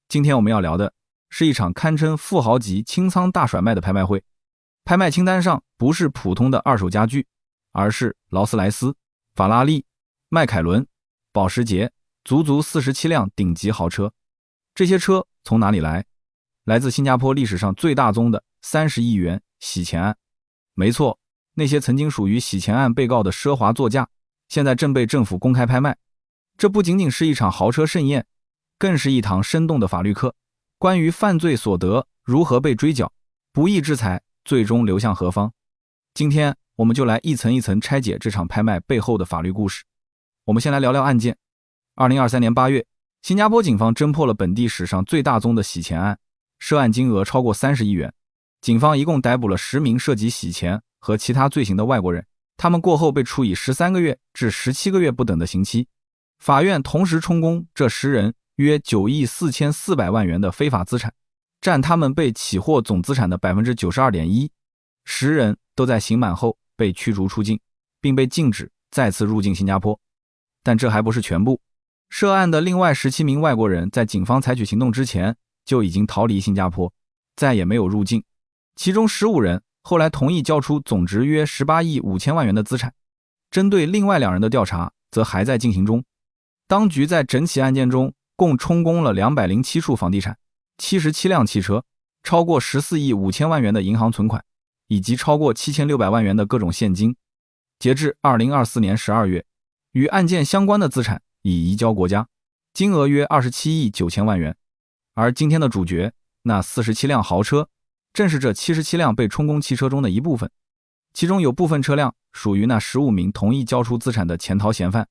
今天我们要聊的是一场堪称富豪级清仓大甩卖的拍卖会。拍卖清单上不是普通的二手家具，而是劳斯莱斯、法拉利、迈凯伦、保时捷，足足47辆顶级豪车。这些车从哪里来？来自新加坡历史上最大宗的30亿元洗钱案。没错，那些曾经属于洗钱案被告的奢华座驾，现在正被政府公开拍卖。这不仅仅是一场豪车盛宴，更是一堂生动的法律课，关于犯罪所得如何被追缴，不义之财最终流向何方。今天我们就来一层一层拆解这场拍卖背后的法律故事。我们先来聊聊案件。2023年8月，新加坡警方侦破了本地史上最大宗的洗钱案，涉案金额超过30亿元。警方一共逮捕了10名涉及洗钱和其他罪行的外国人，他们过后被处以13个月至17个月不等的刑期。法院同时充公这10人约9亿4400万元的非法资产，占他们被起获总资产的 92.1%。 10人都在刑满后被驱逐出境，并被禁止再次入境新加坡。但这还不是全部，涉案的另外17名外国人在警方采取行动之前就已经逃离新加坡，再也没有入境。其中15人后来同意交出总值约18亿5千万元的资产。针对另外2人的调查则还在进行中。当局在整起案件中共充公了207处房地产、77辆汽车，超过14亿5千万元的银行存款，以及超过7600万元的各种现金。截至2024年12月，与案件相关的资产已移交国家，金额约27亿9千万元。而今天的主角，那47辆豪车，正是这77辆被充公汽车中的一部分。其中有部分车辆属于那15名同意交出资产的潜逃嫌犯。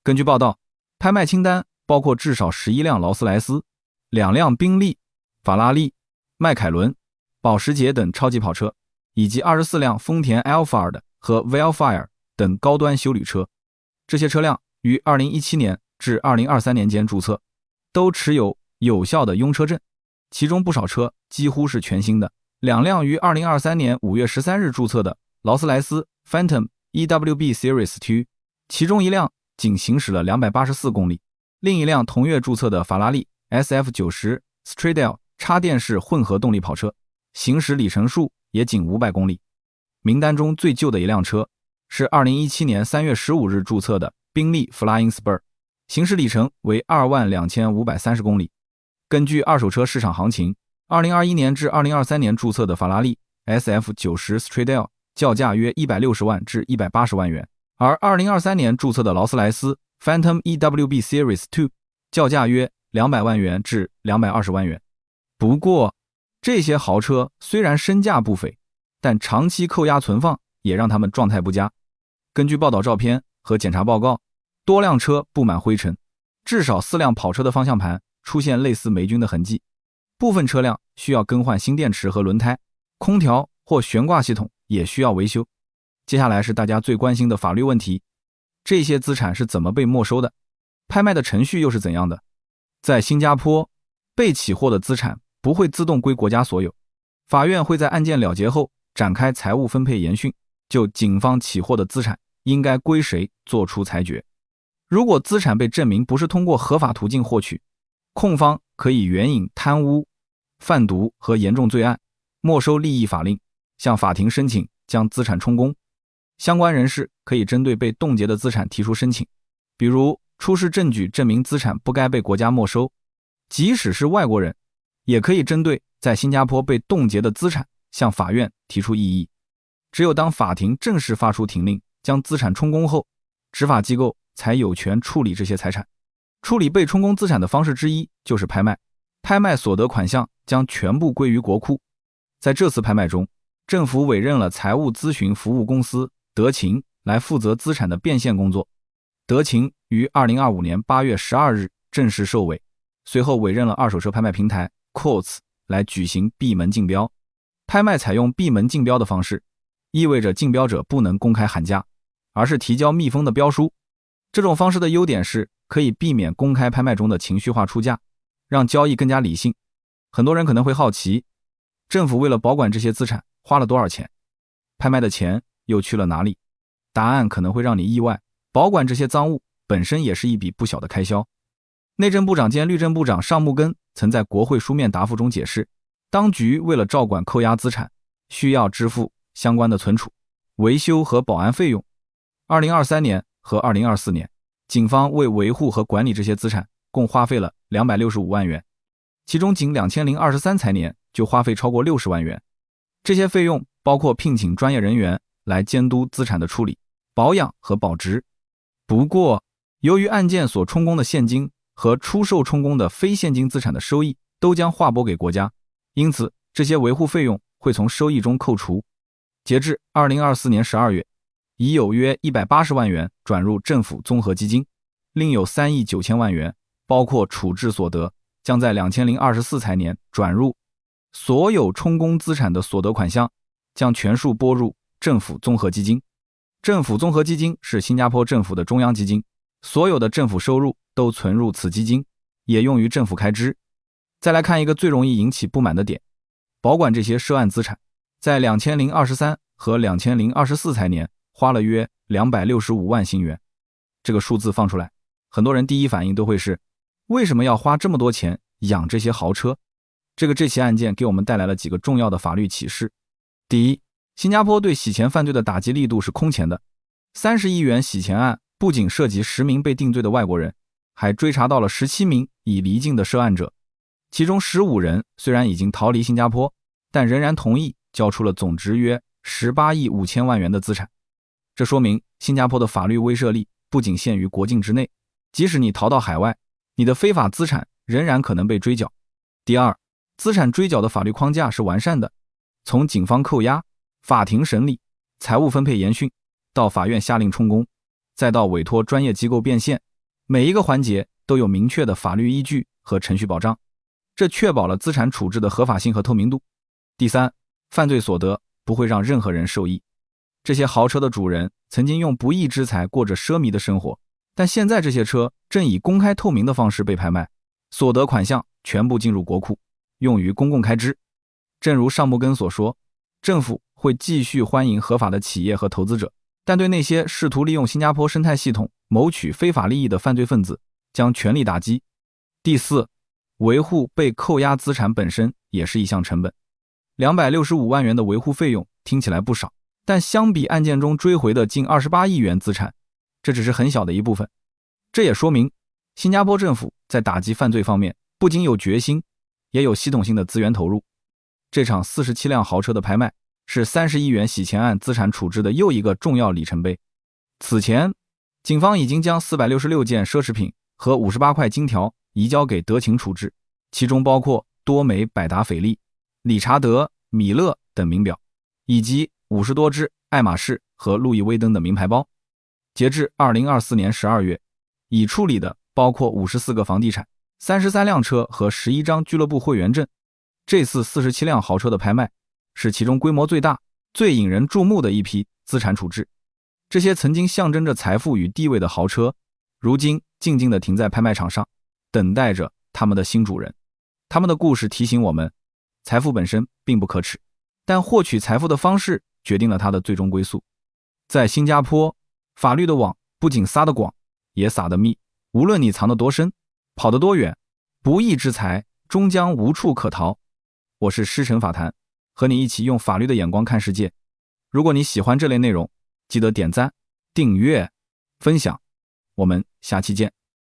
根据报道，拍卖清单包括至少11辆劳斯莱斯、2辆宾利、法拉利、迈凯伦、保时捷等超级跑车，以及24辆丰田 Alphard 和 Vellfire 等高端休旅车。这些车辆于2017年至2023年间注册，都持有有效的拥车证，其中不少车几乎是全新的。2辆于2023年5月13日注册的劳斯莱斯 Phantom EWB Series 2， 其中1辆仅行驶了284公里，另一辆同月注册的法拉利 SF90 Stradale 插电式混合动力跑车，行驶里程数也仅500公里。名单中最旧的一辆车是2017年3月15日注册的宾利 Flying Spur， 行驶里程为22530公里。根据二手车市场行情，2021年至2023年注册的法拉利 SF90 Stradale 叫价约160万至180万元，而2023年注册的劳斯莱斯 Phantom EWB Series 2 叫价约200万元至220万元。不过，这些豪车虽然身价不菲，但长期扣押存放也让他们状态不佳。根据报道照片和检查报告，多辆车布满灰尘，至少4辆跑车的方向盘出现类似霉菌的痕迹，部分车辆需要更换新电池和轮胎，空调或悬挂系统也需要维修。接下来是大家最关心的法律问题，这些资产是怎么被没收的？拍卖的程序又是怎样的？在新加坡，被起获的资产不会自动归国家所有，法院会在案件了结后展开财务分配研讯，就警方起获的资产应该归谁做出裁决。如果资产被证明不是通过合法途径获取，控方可以援引贪污、贩毒和严重罪案，没收利益法令，向法庭申请将资产充公。相关人士可以针对被冻结的资产提出申请，比如出示证据证明资产不该被国家没收。即使是外国人，也可以针对在新加坡被冻结的资产向法院提出异议。只有当法庭正式发出停令将资产充公后，执法机构才有权处理这些财产。处理被充公资产的方式之一就是拍卖，拍卖所得款项将全部归于国库。在这次拍卖中，政府委任了财务咨询服务公司德勤来负责资产的变现工作。德勤于2025年8月12日正式受委，随后委任了二手车拍卖平台 Courts 来举行闭门竞标。拍卖采用闭门竞标的方式，意味着竞标者不能公开喊价，而是提交密封的标书。这种方式的优点是可以避免公开拍卖中的情绪化出价，让交易更加理性。很多人可能会好奇，政府为了保管这些资产花了多少钱？拍卖的钱又去了哪里？答案可能会让你意外，保管这些赃物本身也是一笔不小的开销。内政部长兼律政部长尚木根曾在国会书面答复中解释，当局为了照管扣押资产，需要支付相关的存储、维修和保安费用。2023年和2024年，警方为维护和管理这些资产共花费了265万元，其中仅2023财年就花费超过60万元。这些费用包括聘请专业人员来监督资产的处理、保养和保值。不过，由于案件所充公的现金和出售充公的非现金资产的收益都将划拨给国家，因此这些维护费用会从收益中扣除。截至2024年12月，已有约180万元转入政府综合基金，另有3亿9千万元包括处置所得，将在2024财年转入。所有充公资产的所得款项将全数拨入政府综合基金。政府综合基金是新加坡政府的中央基金，所有的政府收入都存入此基金，也用于政府开支。再来看一个最容易引起不满的点，保管这些涉案资产，在2023和2024财年花了约265万新元。这个数字放出来，很多人第一反应都会是，为什么要花这么多钱养这些豪车？这起案件给我们带来了几个重要的法律启示。第一，新加坡对洗钱犯罪的打击力度是空前的。30亿元洗钱案不仅涉及10名被定罪的外国人，还追查到了17名已离境的涉案者，其中15人虽然已经逃离新加坡，但仍然同意交出了总值约18亿5千万元的资产。这说明新加坡的法律威慑力不仅限于国境之内，即使你逃到海外，你的非法资产仍然可能被追缴。第二，资产追缴的法律框架是完善的，从警方扣押、法庭审理、财务分配研讯，到法院下令充公，再到委托专业机构变现，每一个环节都有明确的法律依据和程序保障，这确保了资产处置的合法性和透明度。第三，犯罪所得不会让任何人受益。这些豪车的主人曾经用不义之财过着奢靡的生活，但现在这些车正以公开透明的方式被拍卖，所得款项全部进入国库，用于公共开支。正如尚木根所说，政府会继续欢迎合法的企业和投资者，但对那些试图利用新加坡生态系统谋取非法利益的犯罪分子将全力打击。第四，维护被扣押资产本身也是一项成本。265万元的维护费用听起来不少，但相比案件中追回的近28亿元资产，这只是很小的一部分。这也说明新加坡政府在打击犯罪方面不仅有决心，也有系统性的资源投入。这场47辆豪车的拍卖是30亿元洗钱案资产处置的又一个重要里程碑。此前，警方已经将466件奢侈品和58块金条移交给德勤处置，其中包括多枚百达翡丽、理查德、米勒等名表，以及50多只爱马仕和路易威登的名牌包。截至2024年12月，已处理的包括54个房地产、33辆车和11张俱乐部会员证。这次47辆豪车的拍卖是其中规模最大、最引人注目的一批资产处置。这些曾经象征着财富与地位的豪车，如今静静地停在拍卖场上，等待着他们的新主人。他们的故事提醒我们，财富本身并不可耻，但获取财富的方式决定了它的最终归宿。在新加坡，法律的网不仅撒得广，也撒得密。无论你藏得多深，跑得多远，不义之财终将无处可逃。我是师承法坛，和你一起用法律的眼光看世界。如果你喜欢这类内容，记得点赞、订阅、分享。我们下期见。